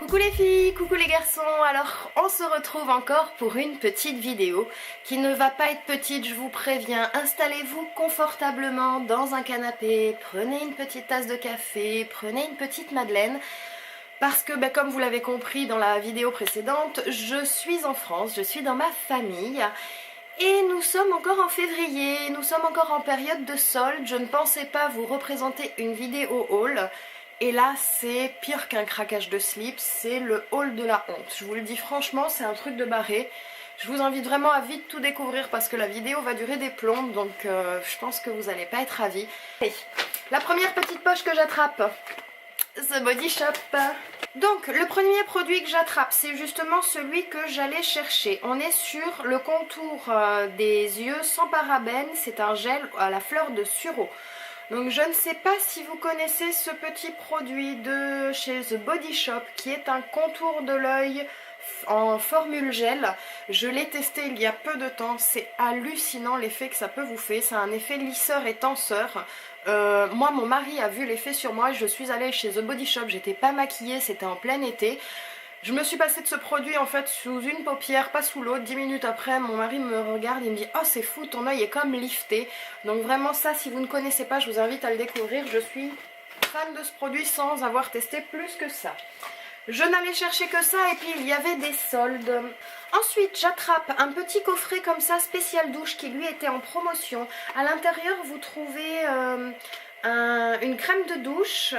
Coucou les filles, coucou les garçons, alors on se retrouve encore pour une petite vidéo qui ne va pas être petite, je vous préviens. Installez-vous confortablement dans un canapé, prenez une petite tasse de café, prenez une petite madeleine. Parce que comme vous l'avez compris dans la vidéo précédente, je suis en France, je suis dans ma famille. Et nous sommes encore en février, nous sommes encore en période de solde. Je ne pensais pas vous représenter une vidéo haul. Et là c'est pire qu'un craquage de slip, c'est le haul de la honte. Je vous le dis franchement, c'est un truc de barré. Je vous invite vraiment à vite tout découvrir parce que la vidéo va durer des plombes, donc je pense que vous n'allez pas être ravis. Et la première petite poche que j'attrape, The Body Shop. Donc le premier produit que j'attrape, c'est justement celui que j'allais chercher. On est sur le contour des yeux sans parabènes, c'est un gel à la fleur de sureau. Donc je ne sais pas si vous connaissez ce petit produit de chez The Body Shop qui est un contour de l'œil en formule gel. Je l'ai testé il y a peu de temps, c'est hallucinant l'effet que ça peut vous faire. C'est un effet lisseur et tenseur. Moi mon mari a vu l'effet sur moi, je suis allée chez The Body Shop, j'étais pas maquillée, c'était en plein été. Je me suis passée de ce produit en fait sous une paupière, pas sous l'autre. 10 minutes après, mon mari me regarde, il me dit « Oh c'est fou, ton œil est comme lifté ». Donc vraiment ça, si vous ne connaissez pas, je vous invite à le découvrir. Je suis fan de ce produit sans avoir testé plus que ça. Je n'allais chercher que ça et puis il y avait des soldes. Ensuite, j'attrape un petit coffret comme ça, spécial douche, qui lui était en promotion. À l'intérieur, vous trouvez une crème de douche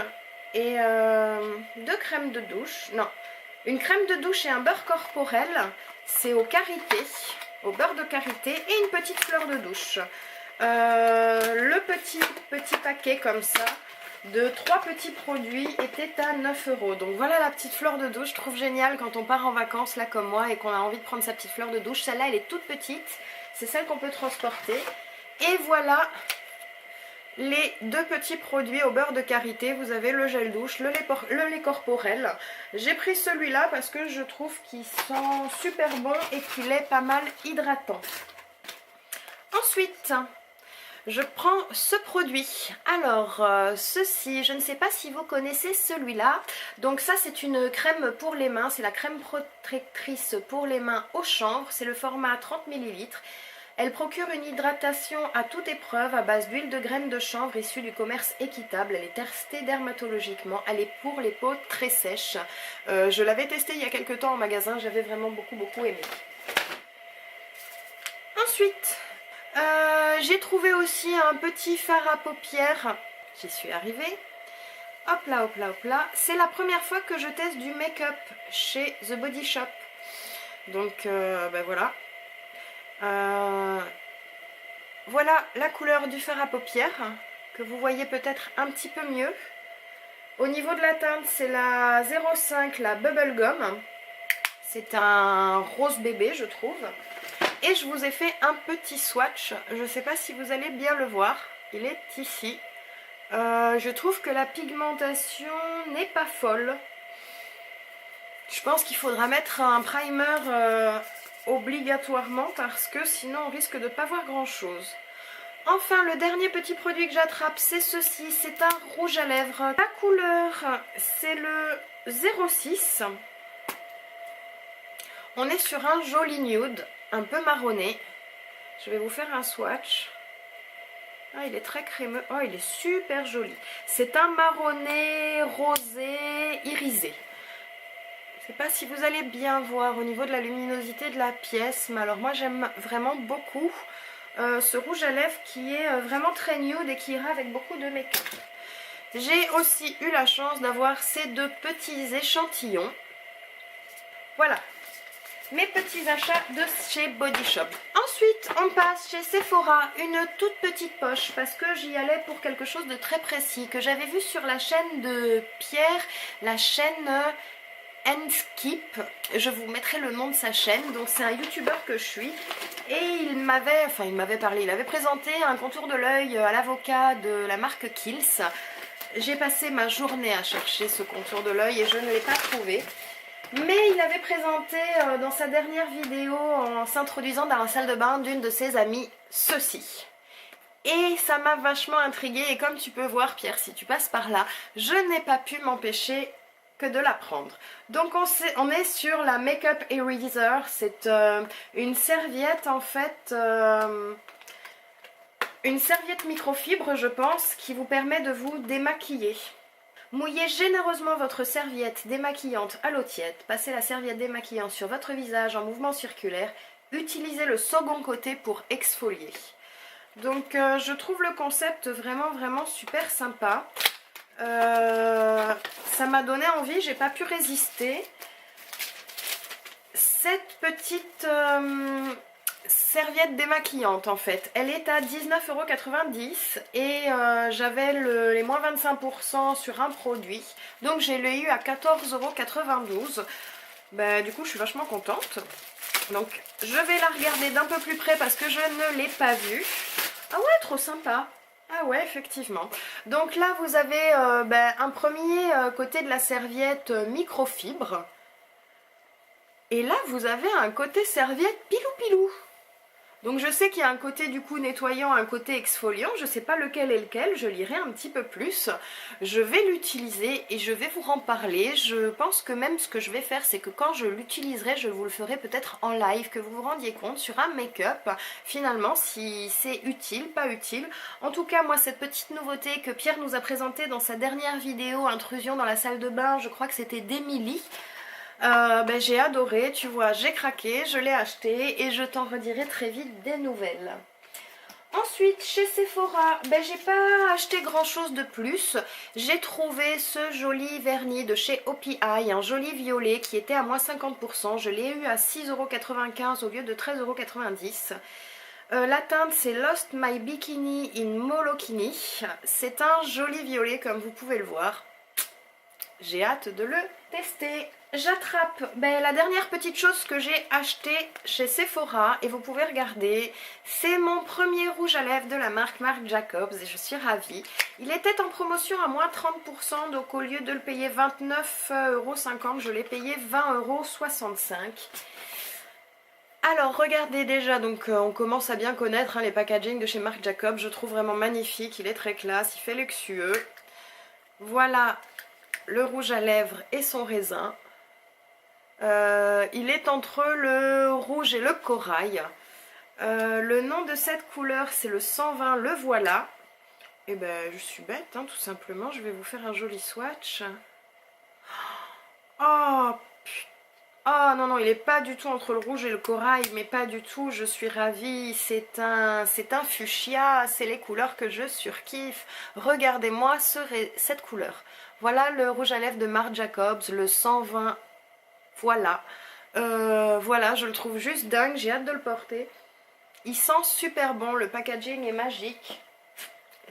et deux crèmes de douche. Non. Une crème de douche et un beurre corporel, c'est au karité, au beurre de karité et une petite fleur de douche. Le petit paquet comme ça de 3 petits produits était à 9 €. Donc voilà la petite fleur de douche, je trouve génial quand on part en vacances là comme moi et qu'on a envie de prendre sa petite fleur de douche. Celle-là elle est toute petite, c'est celle qu'on peut transporter. Et voilà les deux petits produits au beurre de karité. Vous avez le gel douche, le lait corporel. J'ai pris celui-là parce que je trouve qu'il sent super bon et qu'il est pas mal hydratant. Ensuite, je prends ce produit. Alors, ceci, je ne sais pas si vous connaissez celui-là. Donc ça, c'est une crème pour les mains. C'est la crème protectrice pour les mains au chanvre. C'est le format 30 ml. Elle procure une hydratation à toute épreuve à base d'huile de graines de chanvre issue du commerce équitable. Elle est testée dermatologiquement. Elle est pour les peaux très sèches. Je l'avais testée il y a quelques temps en magasin. J'avais vraiment beaucoup aimé. Ensuite, j'ai trouvé aussi un petit fard à paupières. J'y suis arrivée. Hop là, hop là, hop là. C'est la première fois que je teste du make-up chez The Body Shop. Donc, voilà. Voilà la couleur du fard à paupières que vous voyez peut-être un petit peu mieux. Au niveau de la teinte, c'est la 05, la Bubblegum. C'est un rose bébé, je trouve. Et je vous ai fait un petit swatch. Je ne sais pas si vous allez bien le voir. Il est ici. Je trouve que la pigmentation n'est pas folle. Je pense qu'il faudra mettre un primer obligatoirement parce que sinon on risque de ne pas voir grand chose. Enfin, le dernier petit produit que j'attrape, c'est ceci, c'est un rouge à lèvres. La couleur, c'est le 06. On est sur un joli nude, un peu marronné. Je vais vous faire un swatch. Ah, il est très crémeux. Oh, il est super joli. C'est un marronné rosé irisé. Je ne sais pas si vous allez bien voir au niveau de la luminosité de la pièce, mais alors moi j'aime vraiment beaucoup ce rouge à lèvres qui est vraiment très nude et qui ira avec beaucoup de make-up. J'ai aussi eu la chance d'avoir ces deux petits échantillons. Voilà, mes petits achats de chez Body Shop. Ensuite, on passe chez Sephora, une toute petite poche parce que j'y allais pour quelque chose de très précis que j'avais vu sur la chaîne de Pierre, la chaîne Skip. Je vous mettrai le nom de sa chaîne. Donc c'est un youtubeur que je suis et il m'avait parlé, il avait présenté un contour de l'œil à l'avocat de la marque Kiehl's. J'ai passé ma journée à chercher ce contour de l'œil et je ne l'ai pas trouvé. Mais il avait présenté dans sa dernière vidéo en s'introduisant dans la salle de bain d'une de ses amies ceci. Et ça m'a vachement intriguée et comme tu peux voir Pierre, si tu passes par là, je n'ai pas pu m'empêcher que de la prendre. Donc on est sur la Makeup Eraser, c'est une serviette en fait, une serviette microfibre je pense, qui vous permet de vous démaquiller. Mouillez généreusement votre serviette démaquillante à l'eau tiède, passez la serviette démaquillante sur votre visage en mouvement circulaire, utilisez le second côté pour exfolier. Donc je trouve le concept vraiment super sympa. Ça m'a donné envie, j'ai pas pu résister. Cette petite serviette démaquillante en fait, elle est à 19,90 € et j'avais les moins 25% sur un produit, donc j'ai eu à 14,92 €. Bah, du coup je suis vachement contente. Donc je vais la regarder d'un peu plus près parce que je ne l'ai pas vue. Ah ouais, trop sympa. Ah ouais, effectivement. Donc là vous avez un premier côté de la serviette microfibre. Et là vous avez un côté serviette pilou. Donc je sais qu'il y a un côté du coup nettoyant, un côté exfoliant, je ne sais pas lequel est lequel, je lirai un petit peu plus. Je vais l'utiliser et je vais vous en parler. Je pense que même ce que je vais faire, c'est que quand je l'utiliserai, je vous le ferai peut-être en live, que vous vous rendiez compte sur un make-up, finalement, si c'est utile, pas utile. En tout cas, moi, cette petite nouveauté que Pierre nous a présentée dans sa dernière vidéo, intrusion dans la salle de bain, je crois que c'était d'Emilie. J'ai adoré, tu vois, j'ai craqué, je l'ai acheté et je t'en redirai très vite des nouvelles. Ensuite, chez Sephora, j'ai pas acheté grand chose de plus. J'ai trouvé ce joli vernis de chez OPI, un joli violet qui était à moins 50%. Je l'ai eu à 6,95 € au lieu de 13,90 €. La teinte c'est Lost My Bikini in Molokini. C'est un joli violet comme vous pouvez le voir. J'ai hâte de le tester. J'attrape la dernière petite chose que j'ai acheté chez Sephora et vous pouvez regarder, c'est mon premier rouge à lèvres de la marque Marc Jacobs et je suis ravie. Il était en promotion à moins 30%, donc au lieu de le payer 29,50 €, je l'ai payé 20,65 €. Alors regardez déjà, donc on commence à bien connaître les packaging de chez Marc Jacobs, je trouve vraiment magnifique, il est très classe, il fait luxueux. Voilà le rouge à lèvres et son raisin. Il est entre le rouge et le corail. Le nom de cette couleur c'est le 120, le voilà. Et je suis bête tout simplement, je vais vous faire un joli swatch. Oh non, il est pas du tout entre le rouge et le corail, mais pas du tout, je suis ravie, c'est un fuchsia, c'est les couleurs que je surkiffe. Regardez-moi cette couleur. Voilà le rouge à lèvres de Marc Jacobs, le 120, voilà. Voilà, je le trouve juste dingue, j'ai hâte de le porter. Il sent super bon, le packaging est magique.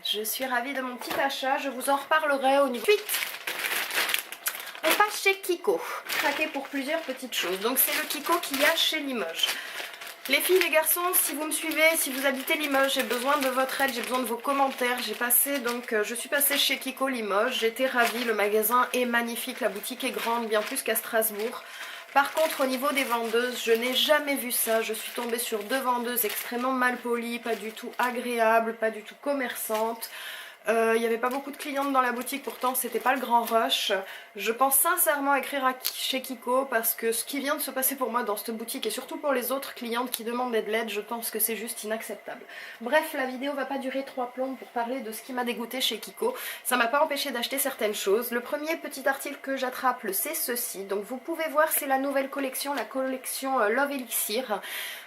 Je suis ravie de mon petit achat, je vous en reparlerai au niveau. Ensuite, on passe chez Kiko, craqué pour plusieurs petites choses. Donc c'est le Kiko qu'il y a chez Limoges. Les filles, les garçons, si vous me suivez, si vous habitez Limoges, j'ai besoin de votre aide, j'ai besoin de vos commentaires. Je suis passée chez Kiko Limoges, j'étais ravie, le magasin est magnifique, la boutique est grande, bien plus qu'à Strasbourg. Par contre, au niveau des vendeuses, je n'ai jamais vu ça. Je suis tombée sur deux vendeuses extrêmement mal polies, pas du tout agréables, pas du tout commerçantes. Il n'y avait pas beaucoup de clientes dans la boutique, pourtant c'était pas le grand rush. Je pense sincèrement écrire chez Kiko parce que ce qui vient de se passer pour moi dans cette boutique et surtout pour les autres clientes qui demandaient de l'aide, je pense que c'est juste inacceptable. Bref, la vidéo va pas durer 3 plombes pour parler de ce qui m'a dégoûté chez Kiko. Ça m'a pas empêché d'acheter certaines choses. Le premier petit article que j'attrape, c'est ceci. Donc vous pouvez voir, c'est la nouvelle collection, la collection Love Elixir.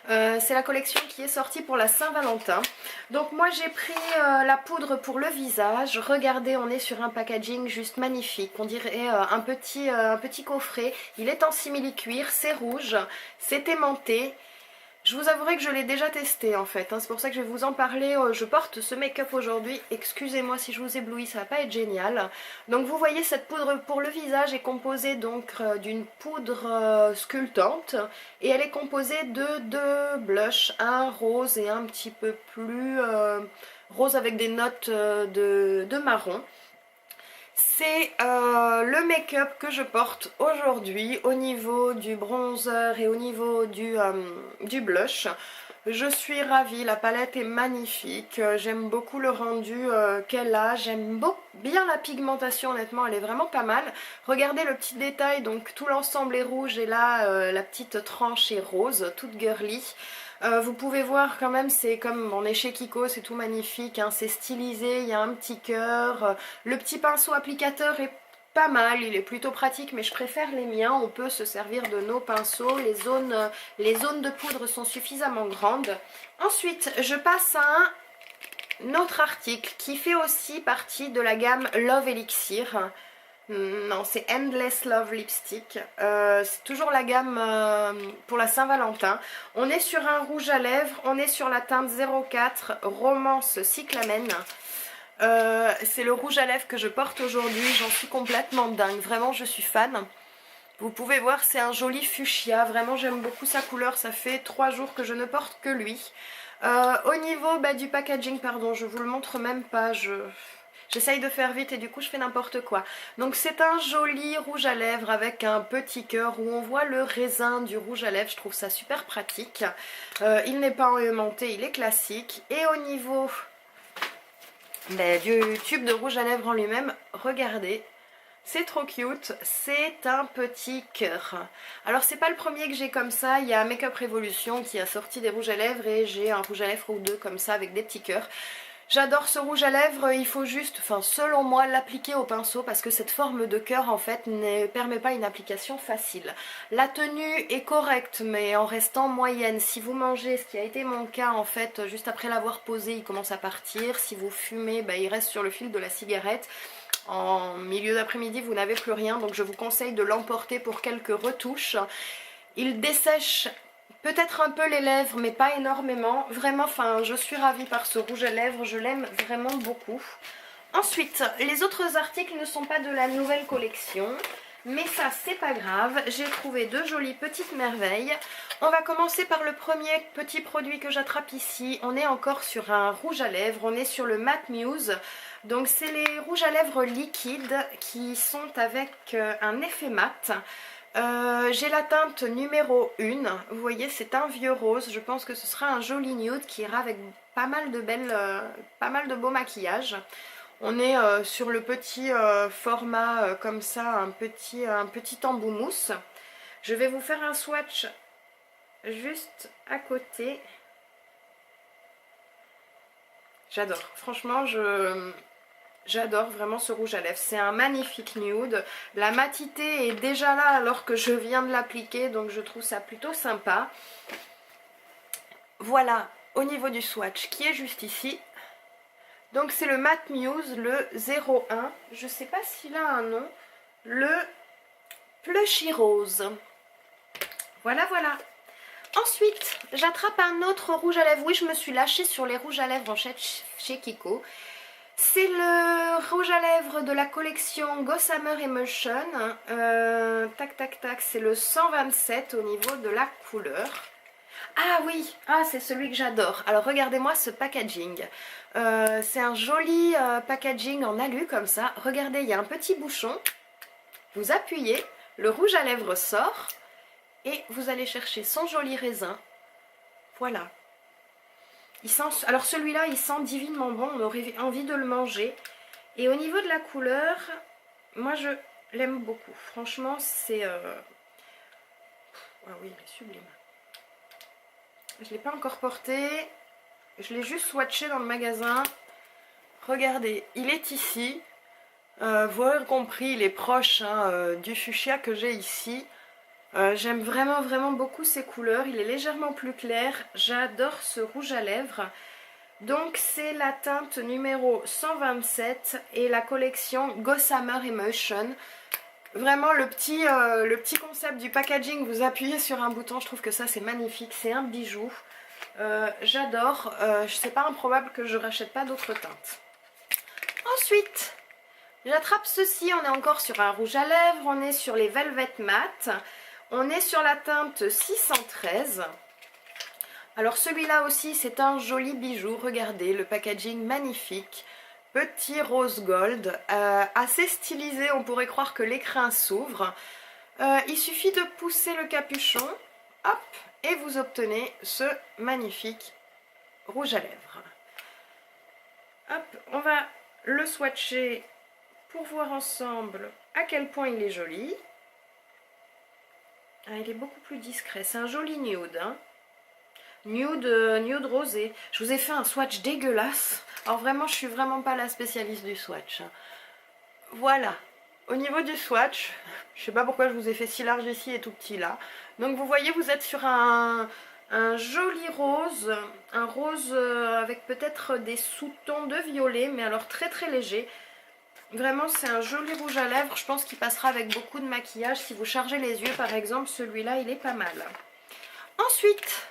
C'est la collection qui est sortie pour la Saint-Valentin. Donc moi j'ai pris la poudre pour le visage. Regardez, on est sur un packaging juste magnifique. On dirait un petit coffret. Il est en simili-cuir, c'est rouge, c'est aimanté. Je vous avouerai que je l'ai déjà testé en fait, c'est pour ça que je vais vous en parler. Je porte ce make-up aujourd'hui, excusez-moi si je vous éblouis, ça va pas être génial. Donc vous voyez, cette poudre pour le visage est composée donc d'une poudre sculptante et elle est composée de deux blushs, un rose et un petit peu plus rose avec des notes de marron. C'est le make-up que je porte aujourd'hui au niveau du bronzer et au niveau du blush. Je suis ravie, la palette est magnifique, j'aime beaucoup le rendu qu'elle a, j'aime bien la pigmentation, honnêtement elle est vraiment pas mal. Regardez le petit détail, donc tout l'ensemble est rouge et là la petite tranche est rose, toute girly. Vous pouvez voir quand même, c'est comme on est chez Kiko, c'est tout magnifique, hein, c'est stylisé, il y a un petit cœur, le petit pinceau applicateur est pas mal, il est plutôt pratique mais je préfère les miens, on peut se servir de nos pinceaux, les zones de poudre sont suffisamment grandes. Ensuite je passe à un autre article qui fait aussi partie de la gamme Love Elixir. Non, c'est Endless Love Lipstick, c'est toujours la gamme pour la Saint-Valentin. On est sur un rouge à lèvres, on est sur la teinte 04 Romance Cyclamen. C'est le rouge à lèvres que je porte aujourd'hui, j'en suis complètement dingue, vraiment je suis fan. Vous pouvez voir, c'est un joli fuchsia, vraiment j'aime beaucoup sa couleur, ça fait 3 jours que je ne porte que lui. Au niveau du packaging, pardon, je vous le montre même pas, j'essaye de faire vite et du coup je fais n'importe quoi. Donc c'est un joli rouge à lèvres avec un petit cœur où on voit le raisin du rouge à lèvres, je trouve ça super pratique. Il n'est pas aimanté, il est classique. Et au niveau du tube de rouge à lèvres en lui-même, regardez, c'est trop cute, c'est un petit cœur. Alors c'est pas le premier que j'ai comme ça, il y a Make Up Revolution qui a sorti des rouges à lèvres et j'ai un rouge à lèvres ou deux comme ça avec des petits cœurs. J'adore ce rouge à lèvres, il faut juste, selon moi, l'appliquer au pinceau parce que cette forme de cœur en fait ne permet pas une application facile. La tenue est correcte mais en restant moyenne. Si vous mangez, ce qui a été mon cas en fait, juste après l'avoir posé, il commence à partir. Si vous fumez, il reste sur le fil de la cigarette. En milieu d'après-midi, vous n'avez plus rien, donc je vous conseille de l'emporter pour quelques retouches. Il dessèche peut-être un peu les lèvres mais pas énormément, vraiment je suis ravie par ce rouge à lèvres, je l'aime vraiment beaucoup. Ensuite les autres articles ne sont pas de la nouvelle collection mais ça c'est pas grave, j'ai trouvé deux jolies petites merveilles. On va commencer par le premier petit produit que j'attrape ici, on est encore sur un rouge à lèvres, on est sur le Matte Muse. Donc c'est les rouges à lèvres liquides qui sont avec un effet mat. J'ai la teinte numéro 1, vous voyez c'est un vieux rose, je pense que ce sera un joli nude qui ira avec pas mal de beaux maquillages. On est sur le petit format comme ça, un petit embout mousse. Je vais vous faire un swatch juste à côté. J'adore, franchement j'adore vraiment ce rouge à lèvres, c'est un magnifique nude. La matité est déjà là alors que je viens de l'appliquer, donc je trouve ça plutôt sympa. Voilà, au niveau du swatch qui est juste ici. Donc c'est le Matte Muse, le 01, je sais pas s'il a un nom, le Plushy Rose. Voilà, voilà. Ensuite, j'attrape un autre rouge à lèvres. Oui, je me suis lâchée sur les rouges à lèvres chez Kiko. C'est le rouge à lèvres de la collection Gossamer Emulsion. Tac, tac, tac, c'est le 127 au niveau de la couleur. Ah oui, c'est celui que j'adore. Alors regardez-moi ce packaging. C'est un joli packaging en alu comme ça. Regardez, il y a un petit bouchon. Vous appuyez, le rouge à lèvres sort. Et vous allez chercher son joli raisin. Voilà. Alors celui-là, il sent divinement bon, on aurait envie de le manger. Et au niveau de la couleur, moi je l'aime beaucoup. Franchement, c'est... Ah oui, il est sublime. Je ne l'ai pas encore porté. Je l'ai juste swatché dans le magasin. Regardez, il est ici. Vous aurez compris, il est proche du fuchsia que j'ai ici. J'aime vraiment beaucoup ces couleurs, il est légèrement plus clair, j'adore ce rouge à lèvres. Donc c'est la teinte numéro 127 et la collection Gossamer Emulsion. Vraiment le petit concept du packaging, vous appuyez sur un bouton, je trouve que ça c'est magnifique, c'est un bijou. J'adore, c'est pas improbable que je rachète pas d'autres teintes. Ensuite, j'attrape ceci, on est encore sur un rouge à lèvres, on est sur les Velvet Matte. On est sur la teinte 613. Alors celui-là aussi c'est un joli bijou, regardez le packaging magnifique. Petit rose gold, assez stylisé, on pourrait croire que l'écrin s'ouvre. Il suffit de pousser le capuchon hop, et vous obtenez ce magnifique rouge à lèvres. Hop, on va le swatcher pour voir ensemble à quel point il est joli. Ah, il est beaucoup plus discret, c'est un joli nude, hein. Nude rosé. Je vous ai fait un swatch dégueulasse. Alors vraiment, je suis vraiment pas la spécialiste du swatch. Voilà. Au niveau du swatch, je sais pas pourquoi je vous ai fait si large ici et tout petit là. Donc vous voyez, vous êtes sur un joli rose. Un rose avec peut-être des sous-tons de violet, mais alors très très léger. Vraiment, c'est un joli rouge à lèvres. Je pense qu'il passera avec beaucoup de maquillage. Si vous chargez les yeux, par exemple, celui-là, il est pas mal. Ensuite,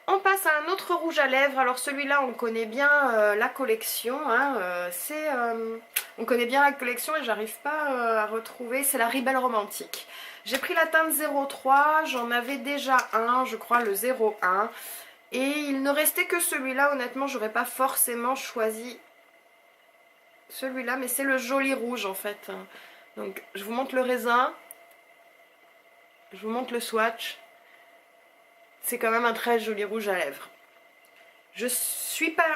on passe à un autre rouge à lèvres. Alors celui-là, on connaît bien la collection. Hein, on connaît bien la collection et j'arrive pas à retrouver. C'est la Rebelle Romantique. J'ai pris la teinte 03. J'en avais déjà un, je crois, le 01. Et il ne restait que celui-là. Honnêtement, j'aurais pas forcément choisi celui-là, mais c'est le joli rouge en fait. Donc je vous montre le raisin, je vous montre le swatch. C'est quand même un très joli rouge à lèvres. Je suis pas...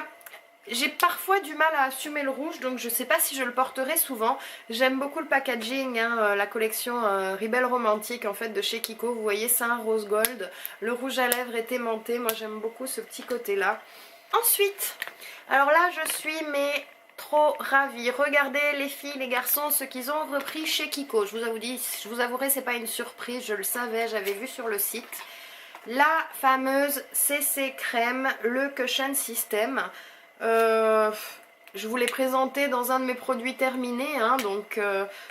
J'ai parfois du mal à assumer le rouge, donc je sais pas si je le porterai souvent. J'aime beaucoup le packaging, hein, la collection Rebelle Romantique en fait de chez Kiko. Vous voyez, c'est un rose gold. Le rouge à lèvres est aimanté. Moi j'aime beaucoup ce petit côté là. Ensuite, alors là je suis trop ravie. Regardez les filles, les garçons, ce qu'ils ont repris chez Kiko. Je vous avouerai, c'est pas une surprise, je le savais, j'avais vu sur le site. La fameuse CC Crème, le Cushion System. Je vous l'ai présenté dans un de mes produits terminés, hein, donc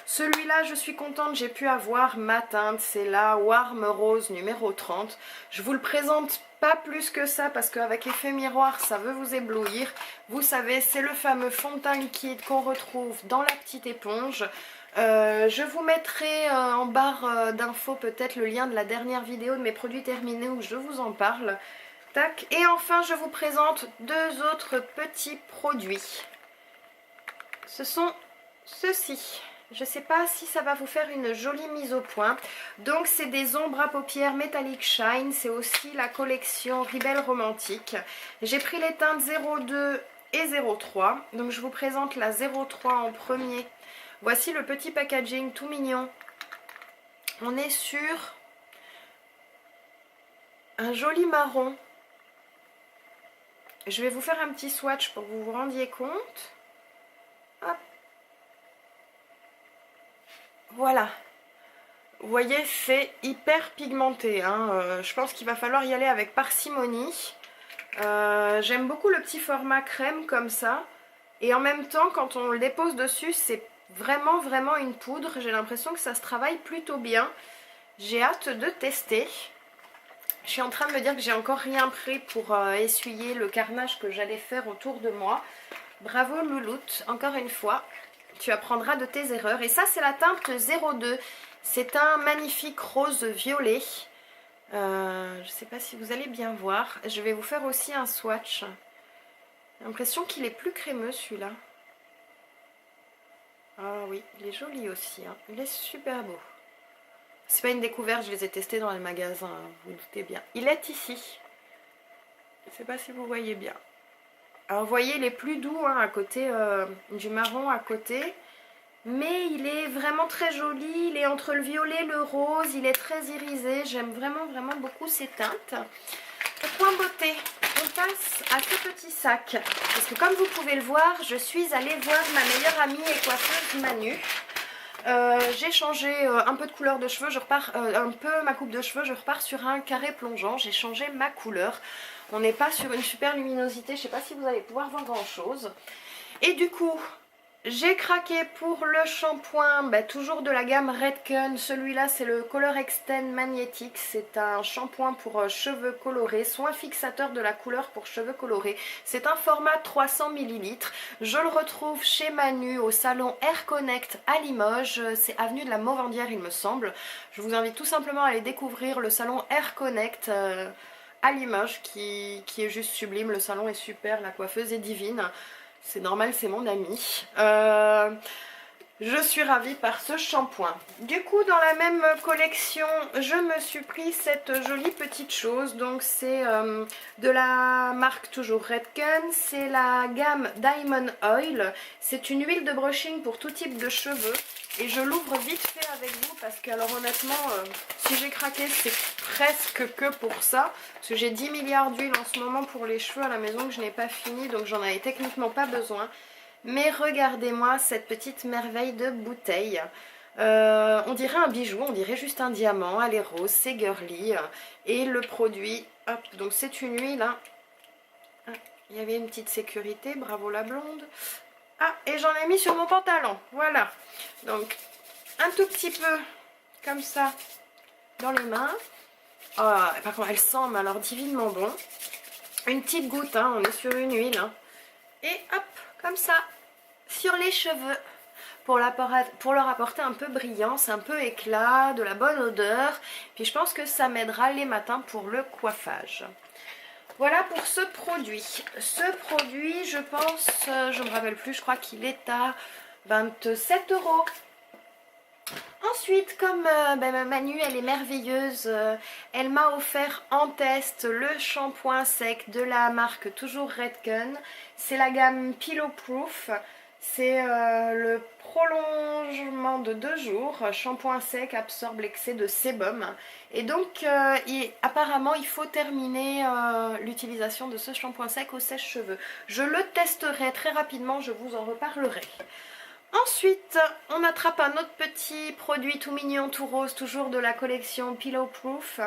celui-là je suis contente, j'ai pu avoir ma teinte, c'est la Warm Rose numéro 30. Je vous le présente pas plus que ça parce qu'avec l'effet miroir ça veut vous éblouir. Vous savez, c'est le fameux fond de teint liquide qu'on retrouve dans la petite éponge. Je vous mettrai en barre d'infos peut-être le lien de la dernière vidéo de mes produits terminés où je vous en parle. Tac. Et enfin je vous présente deux autres petits produits. Ce sont ceux-ci. Je ne sais pas si ça va vous faire une jolie mise au point. Donc c'est des ombres à paupières Metallic Shine. C'est aussi la collection Rebelle Romantique. J'ai pris les teintes 02 et 03. Donc je vous présente la 03 en premier. Voici le petit packaging tout mignon. On est sur un joli marron. Je vais vous faire un petit swatch pour que vous vous rendiez compte. Hop. Voilà. Vous voyez, c'est hyper pigmenté. Hein. Je pense qu'il va falloir y aller avec parcimonie. J'aime beaucoup le petit format crème comme ça. Et en même temps, quand on le dépose dessus, c'est vraiment une poudre. J'ai l'impression que ça se travaille plutôt bien. J'ai hâte de tester. Je suis en train de me dire que j'ai encore rien pris pour essuyer le carnage que j'allais faire autour de moi. Bravo Louloute, encore une fois, tu apprendras de tes erreurs. Et ça c'est la teinte 02, c'est un magnifique rose violet. Je ne sais pas si vous allez bien voir. Je vais vous faire aussi un swatch. J'ai l'impression qu'il est plus crémeux celui-là. Ah oui, il est joli aussi, hein. Il est super beau. C'est pas une découverte, je les ai testés dans les magasins, hein, vous doutez bien. Il est ici. Je ne sais pas si vous voyez bien. Alors vous voyez, il est plus doux hein, à côté du marron à côté. Mais il est vraiment très joli. Il est entre le violet et le rose. Il est très irisé. J'aime vraiment beaucoup ces teintes. Au point beauté, on passe à ce petit sac. Parce que comme vous pouvez le voir, je suis allée voir ma meilleure amie et coiffeuse Manu. J'ai changé un peu de couleur de cheveux, je repars un peu ma coupe de cheveux, je repars sur un carré plongeant, j'ai changé ma couleur. On n'est pas sur une super luminosité, je ne sais pas si vous allez pouvoir voir grand chose. Et du coup, j'ai craqué pour le shampoing, toujours de la gamme Redken. Celui-là c'est le Color Extend Magnétique. C'est un shampoing pour cheveux colorés, soin fixateur de la couleur pour cheveux colorés. C'est un format 300 ml. Je le retrouve chez Manu au salon Air Connect à Limoges. C'est avenue de la Movendière il me semble. Je vous invite tout simplement à aller découvrir le salon Air Connect à Limoges qui est juste sublime. Le salon est super, la coiffeuse est divine. C'est normal, c'est mon ami. Je suis ravie par ce shampoing. Du coup, dans la même collection, je me suis pris cette jolie petite chose. Donc c'est de la marque toujours Redken. C'est la gamme Diamond Oil. C'est une huile de brushing pour tout type de cheveux. Et je l'ouvre vite fait avec vous parce que, alors honnêtement, si j'ai craqué, c'est presque que pour ça. Parce que j'ai 10 milliards d'huiles en ce moment pour les cheveux à la maison que je n'ai pas fini. Donc j'en avais techniquement pas besoin. Mais regardez-moi cette petite merveille de bouteille. On dirait un bijou, on dirait juste un diamant. Elle est rose, c'est girly. Et le produit, hop, donc c'est une huile. Hein. Ah, il y avait une petite sécurité, bravo la blonde. Ah, et j'en ai mis sur mon pantalon, voilà. Donc, un tout petit peu, comme ça, dans les mains. Oh, par contre, elle sent, mais alors divinement bon. Une petite goutte, hein, on est sur une huile. Hein. Et hop, comme ça, sur les cheveux, pour leur apporter un peu brillance, un peu éclat, de la bonne odeur. Puis je pense que ça m'aidera les matins pour le coiffage. Voilà pour ce produit. Ce produit, je pense, je ne me rappelle plus, je crois qu'il est à 27 €. Ensuite, comme Manu, elle est merveilleuse, elle m'a offert en test le shampoing sec de la marque toujours Redken. C'est la gamme Pillow Proof. C'est le prolongement de 2 jours. Shampoing sec absorbe l'excès de sébum. Et donc, apparemment, il faut terminer l'utilisation de ce shampoing sec au sèche-cheveux. Je le testerai très rapidement, je vous en reparlerai. Ensuite, on attrape un autre petit produit tout mignon, tout rose, toujours de la collection Pillow Proof.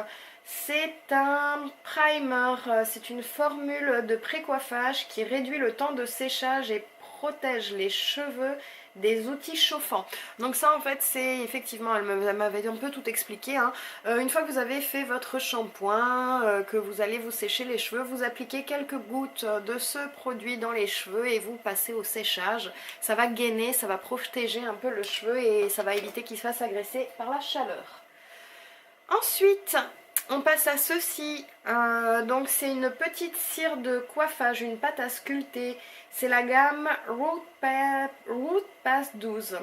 C'est un primer, c'est une formule de pré-coiffage qui réduit le temps de séchage et protège les cheveux des outils chauffants. Donc ça en fait c'est effectivement, elle m'avait un peu tout expliqué. Hein. Une fois que vous avez fait votre shampoing, que vous allez vous sécher les cheveux, vous appliquez quelques gouttes de ce produit dans les cheveux et vous passez au séchage. Ça va gainer, ça va protéger un peu le cheveu et ça va éviter qu'il se fasse agresser par la chaleur. Ensuite, on passe à ceci, donc c'est une petite cire de coiffage, une pâte à sculpter, c'est la gamme Root Pass 12.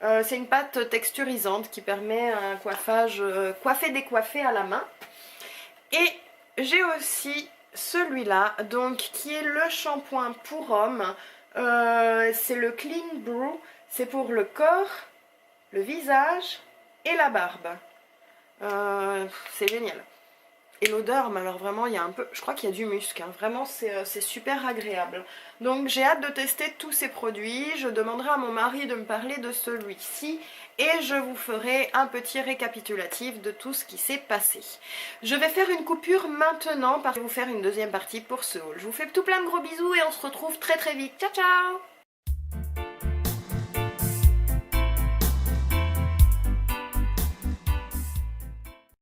C'est une pâte texturisante qui permet un coiffage coiffé-décoiffé à la main. Et j'ai aussi celui-là, donc qui est le shampoing pour homme, c'est le Clean Brew, c'est pour le corps, le visage et la barbe. C'est génial. Et l'odeur, mais alors vraiment il y a un peu, je crois qu'il y a du musc, hein. Vraiment c'est super agréable. Donc j'ai hâte de tester tous ces produits, je demanderai à mon mari de me parler de celui-ci et je vous ferai un petit récapitulatif de tout ce qui s'est passé. Je vais faire une coupure maintenant parce que je vais vous faire une deuxième partie pour ce haul. Je vous fais tout plein de gros bisous et on se retrouve très très vite. Ciao ciao!